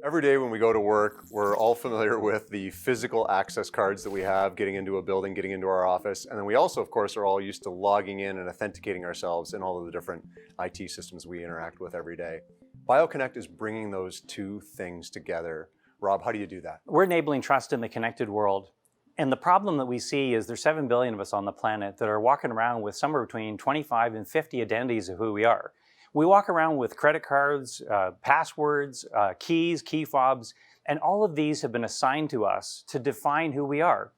Every day when we go to work, we're all familiar with the physical access cards that we have getting into a building, getting into our office. And then we also, of course, are all used to logging in and authenticating ourselves in all of the different IT systems we interact with every day. BioConnect is bringing those two things together. Rob, how do you do that? We're enabling trust in the connected world. And the problem that we see is there's 7 billion of us on the planet that are walking around with somewhere between 25 and 50 identities of who we are. We walk around with credit cards, passwords, keys, key fobs, and all of these have been assigned to us to define who we are.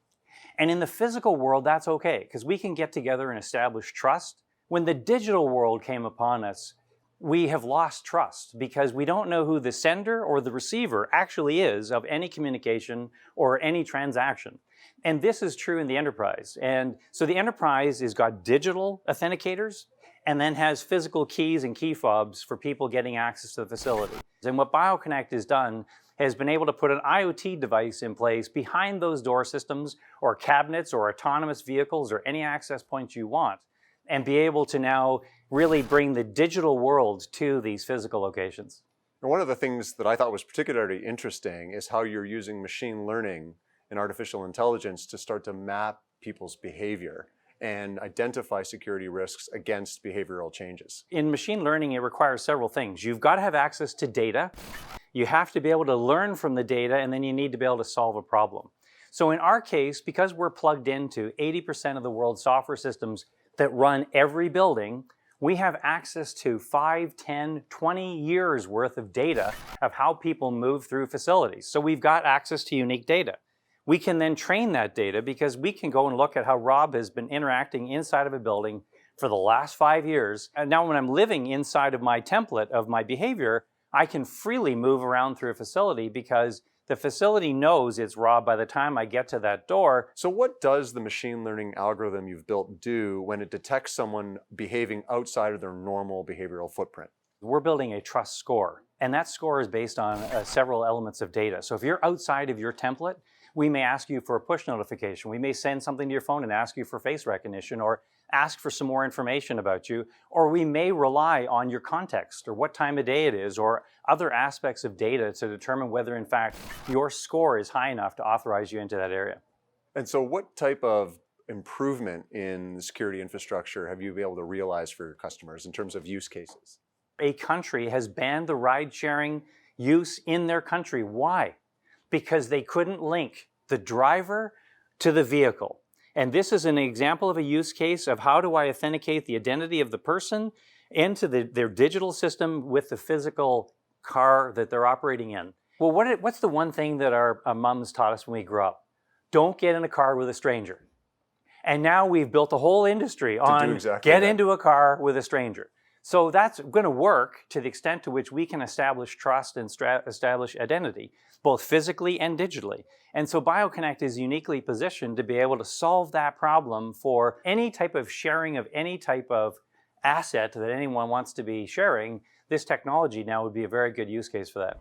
And in the physical world, that's okay, because we can get together and establish trust. When the digital world came upon us, we have lost trust because we don't know who the sender or the receiver actually is of any communication or any transaction. And this is true in the enterprise. And so the enterprise has got digital authenticators and then has physical keys and key fobs for people getting access to the facility. And what BioConnect has done has been able to put an IoT device in place behind those door systems or cabinets or autonomous vehicles or any access points you want, and be able to now really bring the digital world to these physical locations. And one of the things that I thought was particularly interesting is how you're using machine learning and artificial intelligence to start to map people's behavior and identify security risks against behavioral changes. In machine learning, it requires several things. You've got to have access to data. You have to be able to learn from the data, and then you need to be able to solve a problem. So in our case, because we're plugged into 80% of the world's software systems that run every building, we have access to 5, 10, 20 years worth of data of how people move through facilities. So we've got access to unique data. We can then train that data because we can go and look at how Rob has been interacting inside of a building for the last 5 years. And now when I'm living inside of my template of my behavior, I can freely move around through a facility because the facility knows it's Rob by the time I get to that door. So what does the machine learning algorithm you've built do when it detects someone behaving outside of their normal behavioral footprint? We're building a trust score, and that score is based on several elements of data. So if you're outside of your template, we may ask you for a push notification. We may send something to your phone and ask you for face recognition or ask for some more information about you. Or we may rely on your context or what time of day it is or other aspects of data to determine whether, in fact, your score is high enough to authorize you into that area. And so what type of improvement in the security infrastructure have you been able to realize for your customers in terms of use cases? A country has banned the ride-sharing use in their country. Why? Because they couldn't link the driver to the vehicle. And this is an example of a use case of how do I authenticate the identity of the person into their digital system with the physical car that they're operating in. Well, what's the one thing that our moms taught us when we grew up? Don't get in a car with a stranger. And now we've built a whole industry on get into a car with a stranger. So that's going to work to the extent to which we can establish trust and establish identity, both physically and digitally. And so BioConnect is uniquely positioned to be able to solve that problem for any type of sharing of any type of asset that anyone wants to be sharing. This technology now would be a very good use case for that.